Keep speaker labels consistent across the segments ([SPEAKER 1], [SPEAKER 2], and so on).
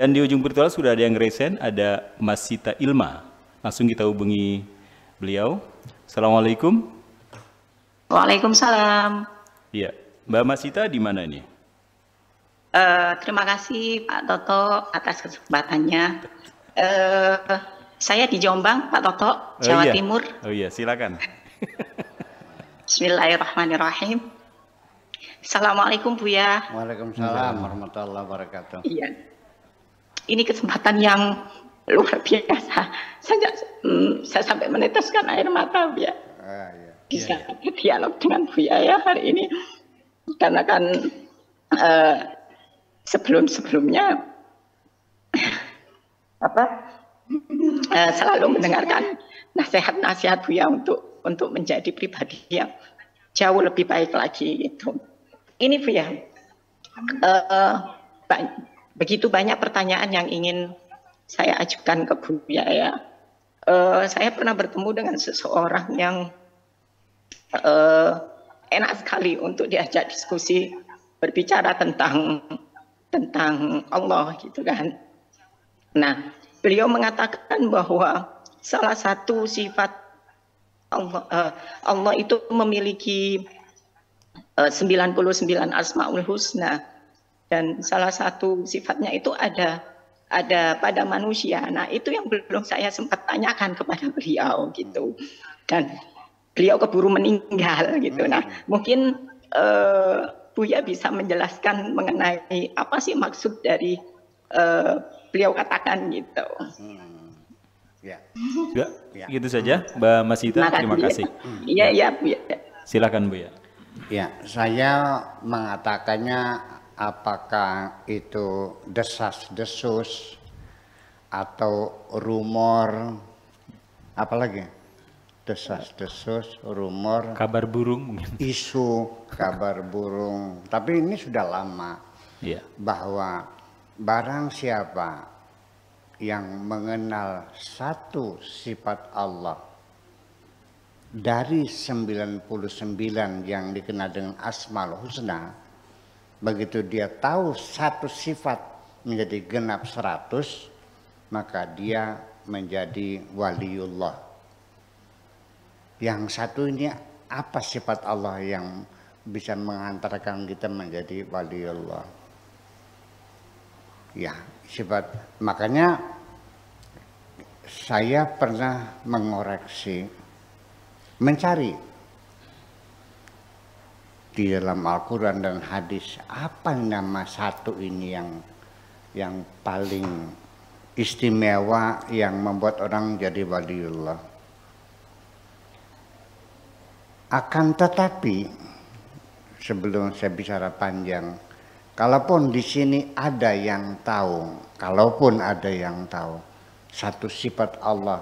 [SPEAKER 1] Dan di ujung virtual sudah ada yang resen, ada Mas Sita Ilma. Langsung kita hubungi beliau. Assalamualaikum.
[SPEAKER 2] Waalaikumsalam.
[SPEAKER 1] Iya, Mbak Mas Sita di mana ini?
[SPEAKER 2] Terima kasih Pak Toto atas kesempatannya. Saya di Jombang, Pak Toto, Jawa Timur.
[SPEAKER 1] Oh iya, silakan.
[SPEAKER 2] Bismillahirrahmanirrahim. Assalamualaikum Buya.
[SPEAKER 3] Waalaikumsalam warahmatullahi wabarakatuh.
[SPEAKER 2] Iya, ini kesempatan yang luar biasa. Saya sampai meneteskan air mata Buya. Bisa dialog dengan Buya ya hari ini. Karena kan sebelum-sebelumnya selalu mendengarkan nasihat-nasihat Buya untuk menjadi pribadi yang jauh lebih baik lagi gitu. Ini Buya, begitu banyak pertanyaan yang ingin saya ajukan ke Buya ya. Saya pernah bertemu dengan seseorang yang enak sekali untuk diajak diskusi, berbicara tentang Allah gitu kan. Nah, beliau mengatakan bahwa salah satu sifat Allah itu memiliki 99 Asmaul Husna, dan salah satu sifatnya itu ada pada manusia. Nah, itu yang belum saya sempat tanyakan kepada beliau gitu. Dan beliau keburu meninggal gitu. Nah, mungkin Buya bisa menjelaskan mengenai apa sih maksud dari beliau katakan gitu.
[SPEAKER 1] Ya, gitu saja, Mbak Mas Sita. Terima kasih.
[SPEAKER 2] Iya, Buya.
[SPEAKER 1] Silakan Buya.
[SPEAKER 3] Ya, saya mengatakannya apakah itu desas-desus atau rumor, apalagi desas-desus, rumor,
[SPEAKER 1] kabar burung,
[SPEAKER 3] isu kabar burung. Tapi ini sudah lama bahwa barang siapa yang mengenal satu sifat Allah dari 99 yang dikenal dengan Asmaul Husna, begitu dia tahu satu sifat menjadi genap 100, maka dia menjadi waliullah. Yang satu ini apa sifat Allah yang bisa mengantarkan kita menjadi waliullah? Ya, sifat. Makanya saya pernah mengoreksi, mencari di dalam Al-Quran dan hadis apa nama satu ini yang paling istimewa yang membuat orang jadi waliullah. Akan tetapi sebelum saya bicara panjang, kalaupun di sini ada yang tahu, satu sifat Allah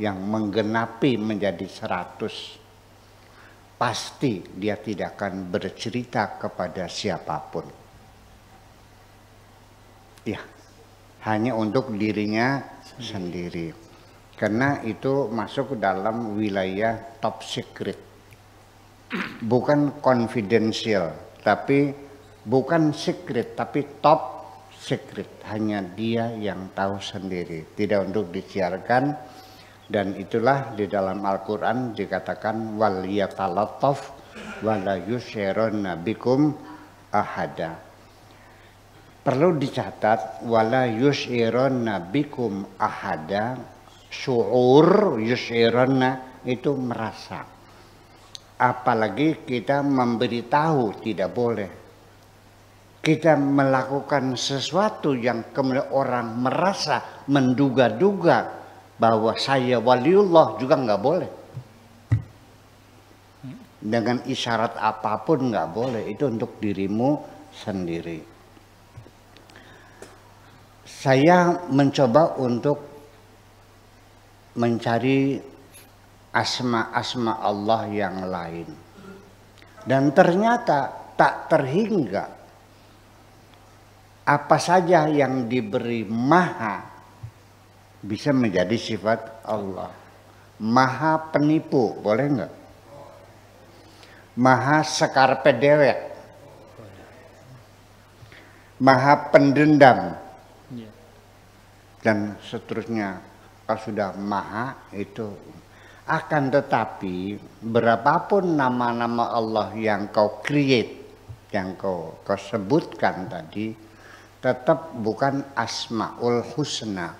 [SPEAKER 3] yang menggenapi menjadi 100, pasti dia tidak akan bercerita kepada siapapun. Ya, hanya untuk dirinya sendiri. Karena itu masuk dalam wilayah top secret. Bukan confidential, tapi bukan secret, tapi top secret. Hanya dia yang tahu sendiri, tidak untuk disiarkan. Dan itulah di dalam Al-Quran dikatakan wal yatalattaf wala yusyironna bikum ahada. Perlu dicatat wala yusyironna bikum ahada. Syu'ur yusyironna itu merasa. Apalagi kita memberitahu tidak boleh. Kita melakukan sesuatu yang kemudian orang merasa menduga-duga bahwa saya waliullah juga nggak boleh. Dengan isyarat apapun nggak boleh. Itu untuk dirimu sendiri. Saya mencoba untuk mencari asma-asma Allah yang lain. Dan ternyata tak terhingga apa saja yang diberi maha bisa menjadi sifat Allah. Maha penipu, boleh nggak? Maha sekarpe dewek. Maha pendendam. dan seterusnya. Kalau sudah maha itu. Akan tetapi berapapun nama-nama Allah yang kau create, yang kau sebutkan tadi, tetap bukan Asmaul Husna.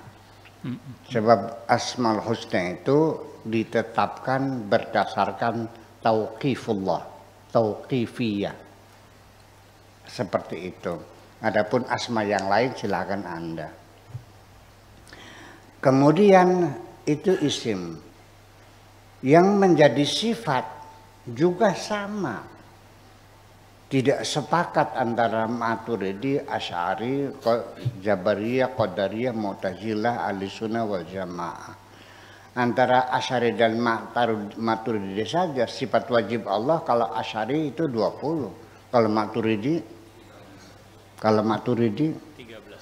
[SPEAKER 3] Sebab Asmaul Husna itu ditetapkan berdasarkan tauqifullah, tauqifiyah. Seperti itu. Adapun asma yang lain silakan Anda. Kemudian itu isim. Yang menjadi sifat juga sama. Tidak sepakat antara Maturidi, Asy'ari, Jabariyah, Qadariyah, Mu'tazilah, Ahlussunnah wal Jamaah. Antara Asy'ari dan Maturidi saja sifat wajib Allah, kalau Asy'ari itu 20. Kalau Maturidi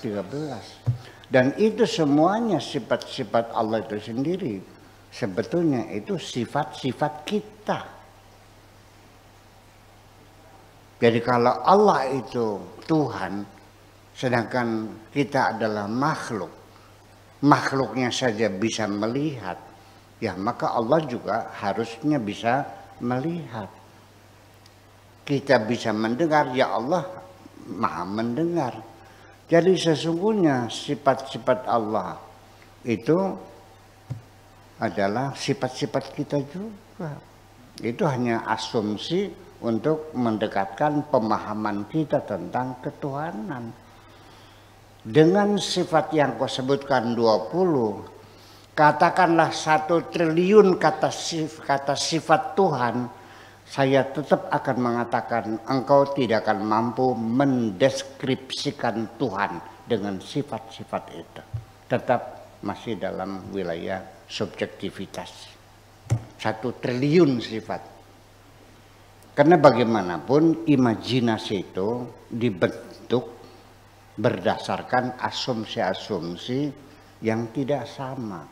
[SPEAKER 3] 13. Dan itu semuanya sifat-sifat Allah itu sendiri. Sebetulnya itu sifat-sifat kita. Jadi kalau Allah itu Tuhan, sedangkan kita adalah makhluk, makhluknya saja bisa melihat, ya maka Allah juga harusnya bisa melihat. Kita bisa mendengar, ya Allah Maha mendengar. Jadi sesungguhnya sifat-sifat Allah itu adalah sifat-sifat kita juga. Itu hanya asumsi untuk mendekatkan pemahaman kita tentang ketuhanan. Dengan sifat yang kau sebutkan 20, katakanlah 1 triliun kata sifat Tuhan, saya tetap akan mengatakan engkau tidak akan mampu mendeskripsikan Tuhan dengan sifat-sifat itu. Tetap masih dalam wilayah subjektivitas. 1 triliun sifat. Karena bagaimanapun imajinasi itu dibentuk berdasarkan asumsi-asumsi yang tidak sama.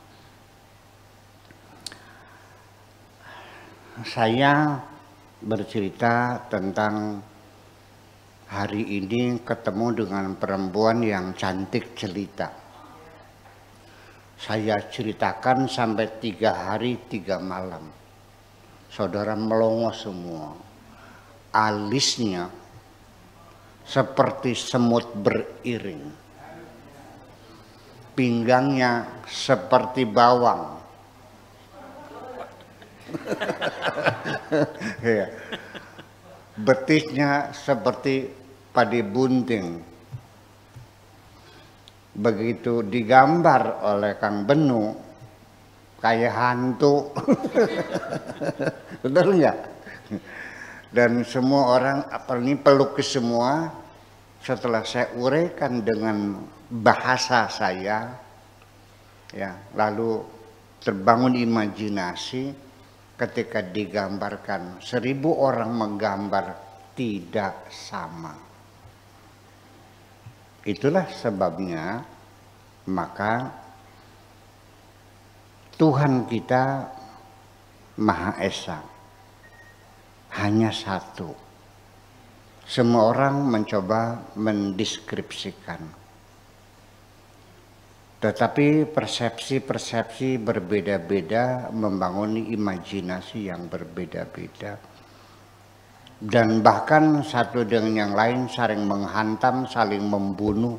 [SPEAKER 3] Saya bercerita tentang hari ini ketemu dengan perempuan yang cantik jelita. Saya ceritakan sampai 3 hari 3 malam. Saudara melongo semua. Alisnya seperti semut beriring. Pinggangnya seperti bawang. Betisnya seperti padi bunting. Begitu digambar oleh Kang Benu kayak hantu. Betul enggak? Dan semua orang apalagi pelukis semua, setelah saya uraikan dengan bahasa saya, ya, lalu terbangun imajinasi ketika digambarkan 1000 orang menggambar tidak sama. Itulah sebabnya maka Tuhan kita Maha Esa, hanya satu. Semua orang mencoba mendeskripsikan, tetapi persepsi-persepsi berbeda-beda, membangun imajinasi yang berbeda-beda. Dan bahkan satu dengan yang lain saling menghantam, saling membunuh,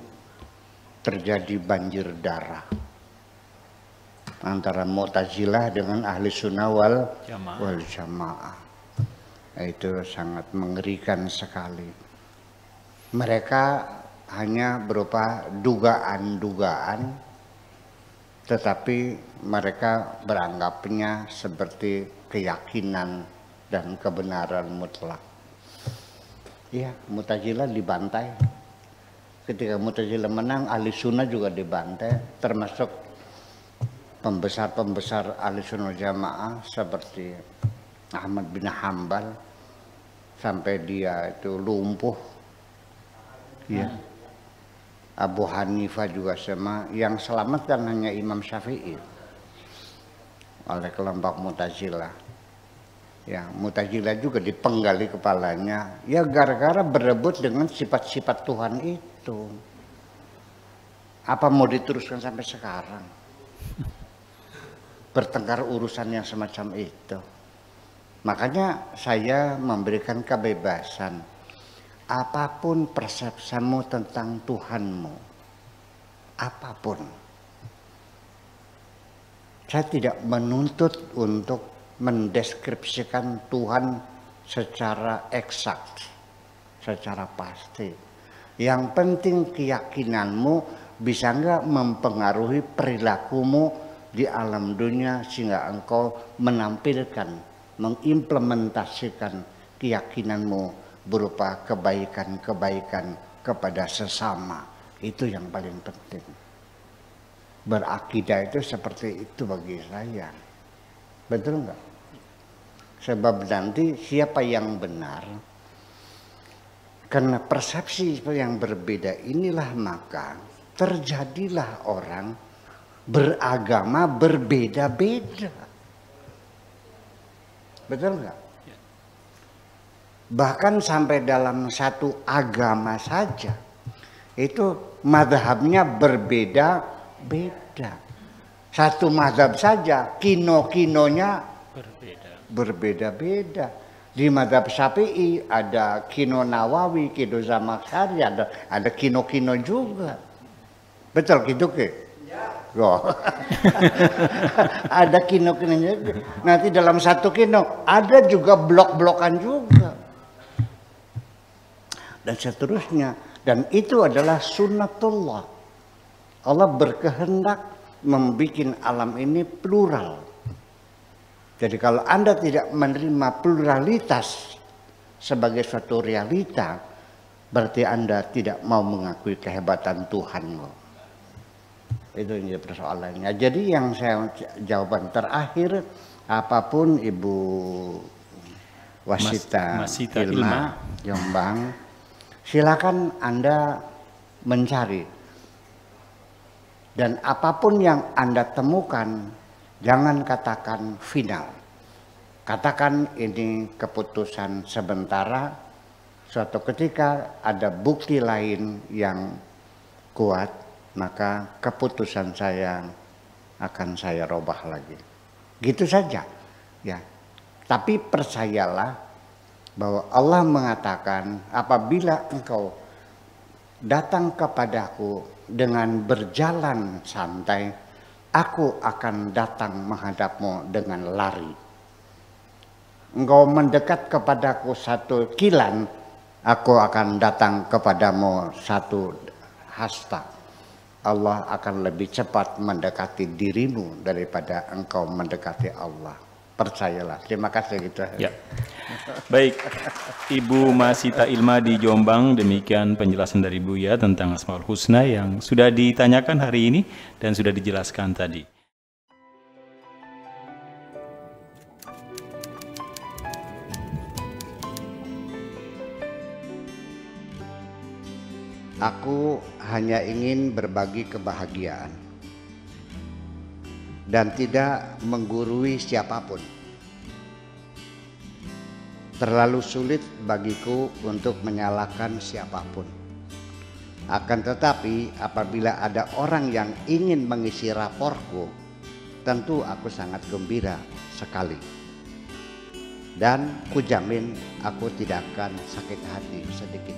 [SPEAKER 3] terjadi banjir darah antara Mu'tazilah dengan Ahlussunnah wal Jamaah. Itu sangat mengerikan sekali. Mereka hanya berupa dugaan-dugaan, tetapi mereka beranggapnya seperti keyakinan dan kebenaran mutlak. Iya, Mu'tazilah dibantai. Ketika Mu'tazilah menang, Ahlussunnah juga dibantai, termasuk pembesar-pembesar Ahlussunnah Jamaah seperti Ahmad bin Hambal, sampai dia itu lumpuh. Ya. Abu Hanifah juga sama. Yang selamat kan hanya Imam Syafi'i oleh kelompok Mu'tazilah. Ya, Mu'tazilah juga dipenggali kepalanya, ya gara-gara berebut dengan sifat-sifat Tuhan itu. Apa mau diteruskan sampai sekarang? Bertengkar urusan yang semacam itu. Makanya saya memberikan kebebasan. Apapun persepsimu tentang Tuhanmu, apapun. Saya tidak menuntut untuk mendeskripsikan Tuhan secara eksak, secara pasti. Yang penting keyakinanmu bisa nggak mempengaruhi perilakumu di alam dunia sehingga engkau menampilkan, mengimplementasikan keyakinanmu berupa kebaikan-kebaikan kepada sesama. Itu yang paling penting. Berakidah itu seperti itu bagi saya. Betul nggak? Sebab nanti siapa yang benar, karena persepsi yang berbeda inilah maka terjadilah orang beragama berbeda-beda. Betul nggak? Bahkan sampai dalam satu agama saja itu mazhabnya berbeda-beda. Satu mazhab saja kino-kinonya berbeda-beda. Di mazhab Syafi'i ada kino Nawawi, kino Zamakhsyari, ada kino-kino juga. Betul gitu ke? Oh. Ada kino-kino juga. Nanti dalam satu kino ada juga blok-blokan juga. Dan seterusnya. Dan itu adalah sunnatullah. Allah berkehendak membuat alam ini plural. Jadi kalau Anda tidak menerima pluralitas sebagai suatu realita, berarti Anda tidak mau mengakui kehebatan Tuhan. Itu yang persoalannya. Jadi yang saya jawaban terakhir, apapun Ibu Wasita Ilma Jombang, silakan Anda mencari. Dan apapun yang Anda temukan, jangan katakan final. Katakan ini keputusan sementara. Suatu ketika ada bukti lain yang kuat, maka keputusan saya akan saya robah lagi. Gitu saja. Ya. Tapi percayalah bahwa Allah mengatakan apabila engkau datang kepadaku dengan berjalan santai, aku akan datang menghadapmu dengan lari. Engkau mendekat kepadaku satu kilan, aku akan datang kepadamu satu hasta. Allah akan lebih cepat mendekati dirimu daripada engkau mendekati Allah. Percayalah. Terima kasih gitu.
[SPEAKER 1] Ya. Baik, Ibu Masita Ilma di Jombang, demikian penjelasan dari Buya tentang Asmaul Husna yang sudah ditanyakan hari ini dan sudah dijelaskan tadi.
[SPEAKER 3] Aku hanya ingin berbagi kebahagiaan dan tidak menggurui siapapun. Terlalu sulit bagiku untuk menyalahkan siapapun. Akan tetapi apabila ada orang yang ingin mengisi raportku, tentu aku sangat gembira sekali. Dan kujamin aku tidak akan sakit hati sedikit